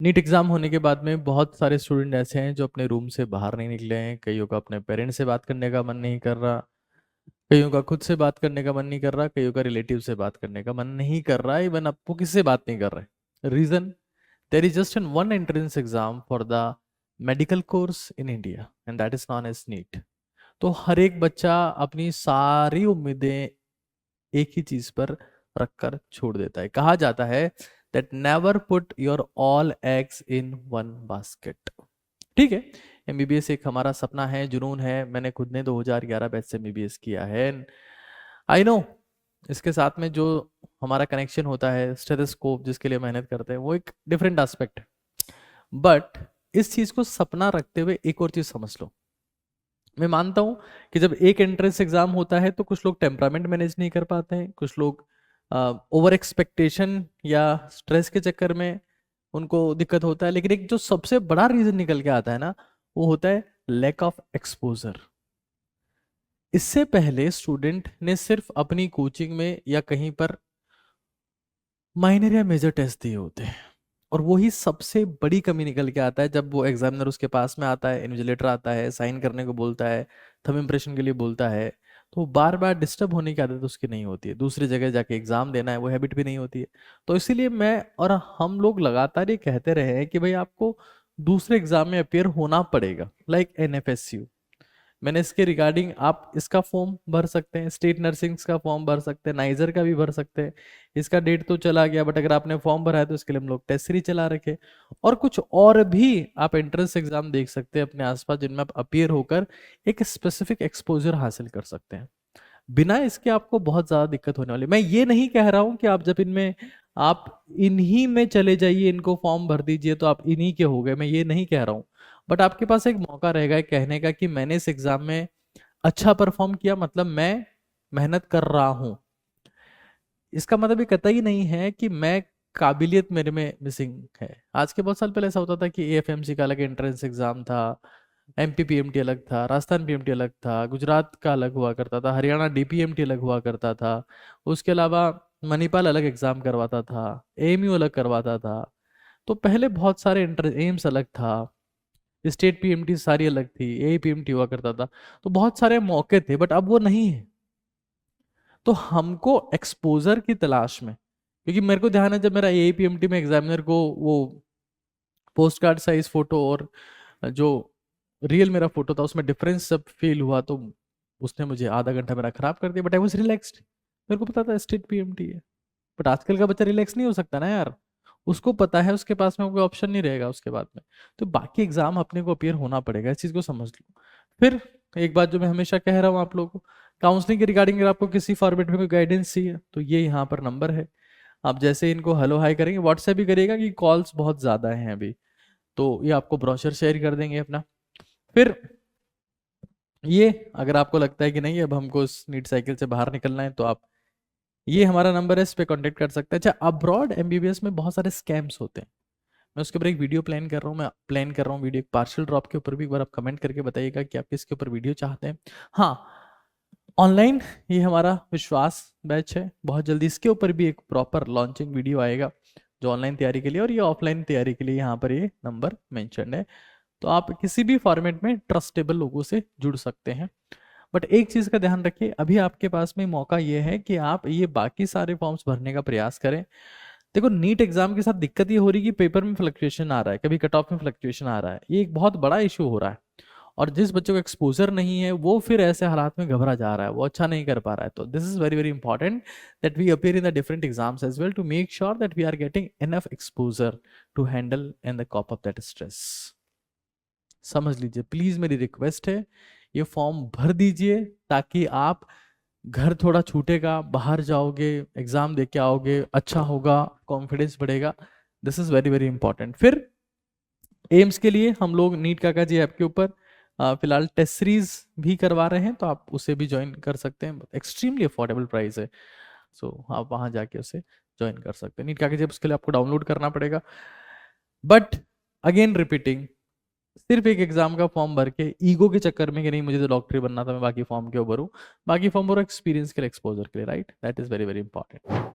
NEET exam होने के बाद में बहुत सारे स्टूडेंट ऐसे हैं जो अपने रूम से बाहर नहीं निकले हैं। कईयों का अपने पेरेंट्स से बात करने का मन नहीं कर रहा, कईयों का खुद से बात करने का मन नहीं कर रहा, कईयों का रिलेटिव से बात करने का मन नहीं कर रहा, इवन आपको किसी से बात नहीं कर रहे। Reason, there is just an one entrance exam for the medical course in India and that is known as NEET. तो हर एक बच्चा अपनी सारी उम्मीदें एक ही चीज पर रखकर छोड़ देता है। कहा जाता है that never put your all eggs in one basket. ठीक है, एमबीबीएस एक हमारा सपना है, जुनून है। मैंने खुद ने 2011 बैच से एमबीबीएस किया है। आई नो इसके साथ में जो हमारा कनेक्शन होता है, स्टेथोस्कोप जिसके लिए मेहनत करते हैं, वो एक डिफरेंट एस्पेक्ट है। बट इस चीज को सपना रखते हुए एक और चीज समझ लो। मैं मानता हूं कि जब एक एंट्रेंस एग्जाम होता है तो कुछ लोग टेम्परामेंट मैनेज नहीं कर पाते हैं, कुछ लोग ओवर एक्सपेक्टेशन या स्ट्रेस के चक्कर में उनको दिक्कत होता है। लेकिन एक जो सबसे बड़ा रीजन निकल के आता है ना, वो होता है लैक ऑफ एक्सपोजर। इससे पहले स्टूडेंट ने सिर्फ अपनी कोचिंग में या कहीं पर माइनर या मेजर टेस्ट दिए होते हैं, और वही सबसे बड़ी कमी निकल के आता है जब वो एग्जामिनर उसके पास में आता है, इन्विजिलेटर आता है, साइन करने को बोलता है, थंब इम्प्रेशन के लिए बोलता है, तो बार बार डिस्टर्ब होने की आदत उसकी नहीं होती है। दूसरी जगह जाके एग्जाम देना है, वो हैबिट भी नहीं होती है। तो इसीलिए मैं और हम लोग लगातार ये कहते रहे हैं कि भाई आपको दूसरे एग्जाम में अपियर होना पड़ेगा, लाइक एनएफएसयू। मैंने इसके रिगार्डिंग, आप इसका फॉर्म भर सकते हैं, स्टेट नर्सिंग का फॉर्म भर सकते हैं, नाइजर का भी भर सकते हैं। इसका डेट तो चला गया, बट अगर आपने फॉर्म भरा है तो इसके लिए हम लोग टेस्ट सीरीज चला रखे। और कुछ और भी आप एंट्रेंस एग्जाम देख सकते हैं अपने आसपास, जिनमें आप अपियर होकर एक स्पेसिफिक एक्सपोजर हासिल कर सकते हैं। बिना इसके आपको बहुत ज्यादा दिक्कत होने वाली। मैं ये नहीं कह रहा हूं कि आप जब इनमें, आप इन्हीं में चले जाइए, इनको फॉर्म भर दीजिए तो आप इन्हीं के हो गए, मैं ये नहीं कह रहा हूं। बट आपके पास एक मौका रहेगा एक कहने का कि मैंने इस एग्जाम में अच्छा परफॉर्म किया, मतलब मैं मेहनत कर रहा हूं। इसका मतलब ये कतई नहीं है कि मैं काबिलियत मेरे में मिसिंग है। आज के बहुत साल पहले ऐसा होता था कि एएफएमसी का अलग एंट्रेंस एग्जाम था, एमपी पीएमटी अलग था, राजस्थान पीएमटी अलग था, गुजरात का अलग हुआ करता था, हरियाणा डीपीएमटी अलग हुआ करता था। उसके अलावा मणिपाल अलग एग्जाम करवाता था, एएमयू अलग करवाता था। तो पहले बहुत सारे एम्स अलग था, स्टेट पीएमटी सारी अलग थी, ए पीएमटी हुआ करता था। तो बहुत सारे मौके थे, बट अब वो नहीं है। तो हमको एक्सपोजर की तलाश में, क्योंकि मेरे को ध्यान है जब मेरा एपीएमटी में एग्जामिनर को वो पोस्ट कार्ड साइज फोटो और जो रियल मेरा फोटो था उसमें डिफरेंस जब फील हुआ, तो उसने मुझे आधा घंटा मेरा खराब कर दिया। बट आई वॉज रिलैक्स्ड, मेरे को पता था स्टेट पीएमटी है। बट आजकल का बच्चा रिलैक्स नहीं हो सकता ना यार, उसको पता है, उसके पास में कोई ऑप्शन नहीं रहेगा उसके बाद में। तो बाकी एग्जाम अपने को अपियर होना पड़ेगा, इस चीज को समझ लो। फिर एक बात जो मैं हमेशा कह रहा हूँ आप लोगों को, काउंसलिंग के रिगार्डिंग अगर आपको किसी फॉर्मेट में कोई गाइडेंस चाहिए तो ये यहाँ पर नंबर है। आप जैसे इनको हेलो हाई करेंगे, व्हाट्सएप भी करिएगा कि कॉल्स बहुत ज्यादा हैं अभी, तो ये आपको ब्रोशर शेयर कर देंगे अपना। फिर ये अगर आपको लगता है कि नहीं अब हमको इस नीट साइकिल से बाहर निकलना है, तो आप, ये हमारा नंबर है, इस पे कांटेक्ट कर सकते हैं। अच्छा, अब्रॉड एमबीबीएस में बहुत सारे स्कैम्स होते हैं, मैं उसके ऊपर एक वीडियो प्लान कर रहा हूँ। मैं प्लान कर रहा हूँ वीडियो एक पार्शियल ड्रॉप के ऊपर भी। एक बार आप कमेंट करके बताइएगा कि आप किसके ऊपर वीडियो चाहते हैं। हाँ, ऑनलाइन ये हमारा विश्वास बैच है, बहुत जल्दी इसके ऊपर भी एक प्रॉपर लॉन्चिंग वीडियो आएगा जो ऑनलाइन तैयारी के लिए, और ये ऑफलाइन तैयारी के लिए यहाँ पर ये नंबर मेंशन है। तो आप किसी भी फॉर्मेट में ट्रस्टेबल लोगों से जुड़ सकते हैं। बट एक चीज का ध्यान रखिए, अभी आपके पास में मौका ये है कि आप ये बाकी सारे फॉर्म्स भरने का प्रयास करें। देखो, नीट एग्जाम के साथ दिक्कत ये हो रही है कि पेपर में फ्लक्चुएशन आ रहा है, कभी कट ऑफ में फ्लक्चुएशन आ रहा है, ये एक बहुत बड़ा इशू हो रहा है। और जिस बच्चे को एक्सपोजर नहीं है वो फिर ऐसे हालात में घबरा जा रहा है, वो अच्छा नहीं कर पा रहा है। तो this is very very important that we appear in the different exams as well to make sure that we are getting enough exposure to handle and the cope of that stress. समझ लीजिए, please मेरी request है, ये form भर दीजिए ताकि आप, घर थोड़ा छूटेगा, बाहर जाओगे, एग्जाम दे के आओगे, अच्छा होगा, कॉन्फिडेंस बढ़ेगा। This is very very important. फिर एम्स के लिए हम लोग नीट काका जी ऐप के ऊपर फिलहाल टेस्ट सीरीज भी करवा रहे हैं, तो आप उसे भी ज्वाइन कर सकते हैं। एक्सट्रीमली अफोर्डेबल प्राइस है, सो आप वहां जाके उसे ज्वाइन कर सकते हैं। नीट काका जी उसके लिए आपको डाउनलोड करना पड़ेगा। बट अगेन रिपीटिंग, सिर्फ एक एग्जाम का फॉर्म भर के ईगो के चक्कर में कि नहीं मुझे तो डॉक्टरी बनना था, मैं बाकी फॉर्म क्यों भरूं, बाकी फॉर्म भरो एक्सपीरियंस के लिए, एक्सपोजर के लिए, right? That is very very important.